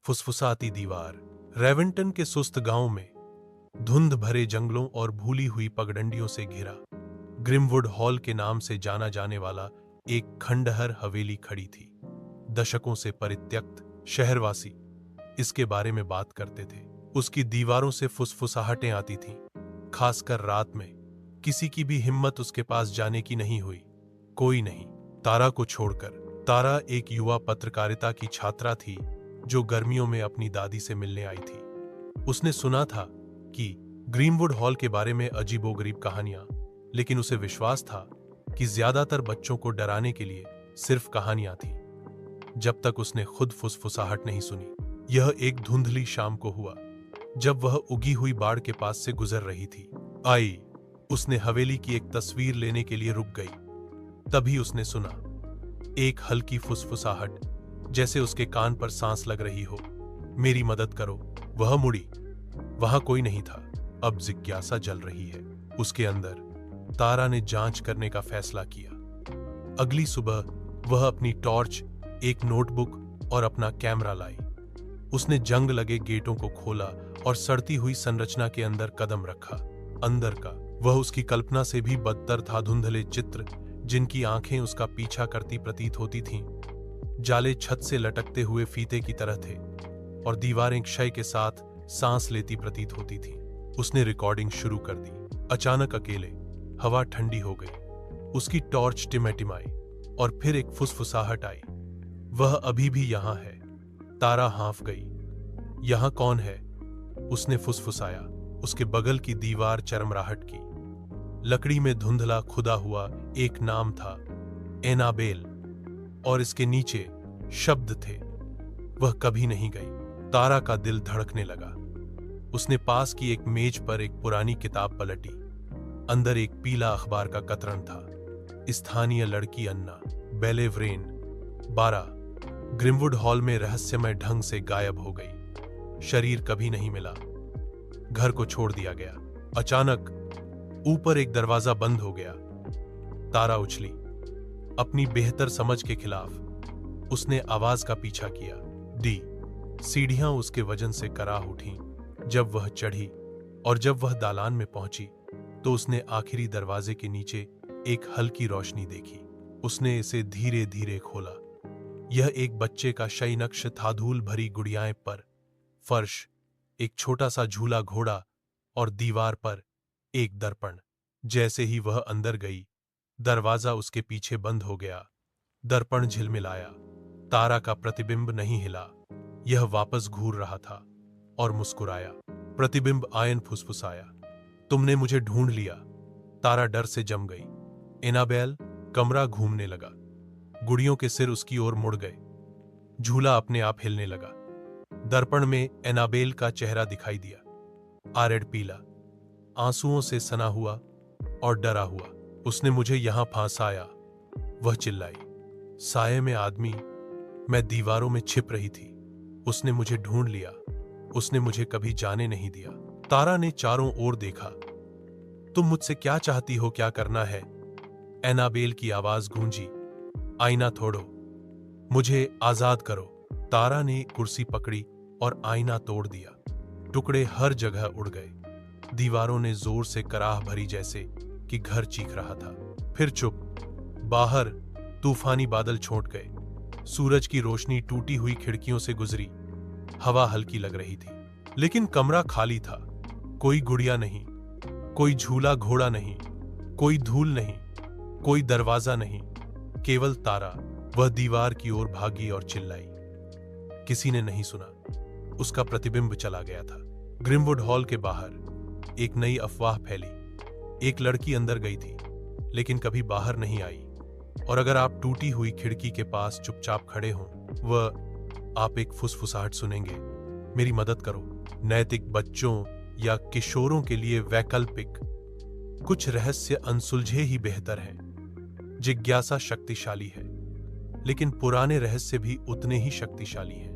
फुसफुसाती दीवार। रेवेंटन के सुस्त गांव में धुंध भरे जंगलों और भूली हुई पगडंडियों से घिरा ग्रिमवुड हॉल के नाम से जाना जाने वाला एक खंडहर हवेली खड़ी थी। दशकों से परित्यक्त शहरवासी इसके बारे में बात करते थे। उसकी दीवारों से फुसफुसाहटें आती थीं, खासकर रात में। किसी की भी हिम्मत उसके पास जाने की नहीं हुई। कोई नहीं, तारा को छोड़कर। तारा एक युवा पत्रकारिता की छात्रा थी जो गर्मियों में अपनी दादी से मिलने आई थी। उसने सुना था कि ग्रीनवुड हॉल के बारे में अजीबोगरीब कहानियां, लेकिन उसे विश्वास था कि ज्यादातर बच्चों को डराने के लिए सिर्फ कहानियां थी। जब तक उसने खुद फुसफुसाहट नहीं सुनी। यह एक धुंधली शाम को हुआ, जब वह उगी हुई बाड़ के पास से गुजर रही थी। उसने हवेली की एक तस्वीर लेने के लिए रुक गई। तभी उसने सुना एक हल्की फुसफुसाहट, जैसे उसके कान पर सांस लग रही हो। मेरी मदद करो। वह मुड़ी। वहां कोई नहीं था। अब जिज्ञासा जल रही है उसके अंदर। तारा ने जांच करने का फैसला किया। अगली सुबह वह अपनी टॉर्च, एक नोटबुक और अपना कैमरा लाई। उसने जंग लगे गेटों को खोला और सड़ती हुई संरचना के अंदर कदम रखा। अंदर का वह उसकी कल्पना से भी बदतर था। धुंधले चित्र जिनकी आंखें उसका पीछा करती प्रतीत होती थीं, जाले छत से लटकते हुए फीते की तरह थे और दीवारें क्षय के साथ सांस लेती प्रतीत होती थीं। उसने रिकॉर्डिंग शुरू कर दी। अचानक अकेले हवा ठंडी हो गई। उसकी टॉर्च टिमटिमाई और फिर एक फुसफुसाहट आई। वह अभी भी यहां है। तारा हाँफ गई। यहां कौन है? उसने फुसफुसाया। उसके बगल की दीवार चरमराहट की। लकड़ी में धुंधला खुदा हुआ एक नाम था, एनाबेल, और इसके नीचे शब्द थे। वह कभी नहीं गई। तारा का दिल धड़कने लगा। उसने पास की एक मेज पर एक पुरानी किताब पलटी। अंदर एक पीला अखबार का कतरन था। स्थानीय लड़की अन्ना बेलेवरेन 12 ग्रिमवुड हॉल में रहस्यमय ढंग से गायब हो गई। शरीर कभी नहीं मिला। घर को छोड़ दिया गया। अचानक ऊपर एक दरवाजा बंद हो गया। तारा उछली। अपनी बेहतर समझ के खिलाफ उसने आवाज का पीछा किया। सीढ़ियां उसके वजन से कराह उठीं। जब वह चढ़ी और जब वह दालान में पहुंची तो उसने आखिरी दरवाजे के नीचे एक हल्की रोशनी देखी। उसने इसे धीरे धीरे खोला। यह एक बच्चे का शयनक्ष था। धूल भरी गुड़ियाएं पर फर्श, एक छोटा सा झूला घोड़ा और दीवार पर एक दर्पण। जैसे ही वह अंदर गई, दरवाजा उसके पीछे बंद हो गया। दर्पण झिलमिलाया। तारा का प्रतिबिंब नहीं हिला। यह वापस घूर रहा था और मुस्कुराया। प्रतिबिंब आयन फुसफुसाया, तुमने मुझे ढूंढ लिया। तारा डर से जम गई। एनाबेल। कमरा घूमने लगा। गुड़ियों के सिर उसकी ओर मुड़ गए। झूला अपने आप हिलने लगा। दर्पण में एनाबेल का चेहरा दिखाई दिया। आरेड पीला, आंसुओं से सना हुआ और डरा हुआ। उसने मुझे यहां फांसाया, वह चिल्लाई। साये में आदमी। मैं दीवारों में छिप रही थी। उसने मुझे ढूंढ लिया। उसने मुझे कभी जाने नहीं दिया। तारा ने चारों ओर देखा। तुम मुझसे क्या चाहती हो? क्या करना है? एनाबेल की आवाज गूंजी। आईना तोड़ो। मुझे आजाद करो। तारा ने कुर्सी पकड़ी और आईना तोड़ दिया। टुकड़े हर जगह उड़ गए। दीवारों ने जोर से कराह भरी, जैसे कि घर चीख रहा था। फिर चुप। बाहर तूफानी बादल छूट गए। सूरज की रोशनी टूटी हुई खिड़कियों से गुजरी। हवा हल्की लग रही थी, लेकिन कमरा खाली था। कोई गुड़िया नहीं, कोई झूला घोड़ा नहीं, कोई धूल नहीं, कोई दरवाजा नहीं, केवल तारा। वह दीवार की ओर भागी और चिल्लाई। किसी ने नहीं सुना। उसका प्रतिबिंब चला गया था। ग्रिमवुड हॉल के बाहर एक नई अफवाह फैली। एक लड़की अंदर गई थी, लेकिन कभी बाहर नहीं आई। और अगर आप टूटी हुई खिड़की के पास चुपचाप खड़े हों, आप एक फुसफुसाहट सुनेंगे। मेरी मदद करो। नैतिक बच्चों या किशोरों के लिए वैकल्पिक कुछ रहस्य अनसुलझे ही बेहतर हैं। जिज्ञासा शक्तिशाली है, लेकिन पुराने रहस्य भी उतने ही शक्तिशाली हैं।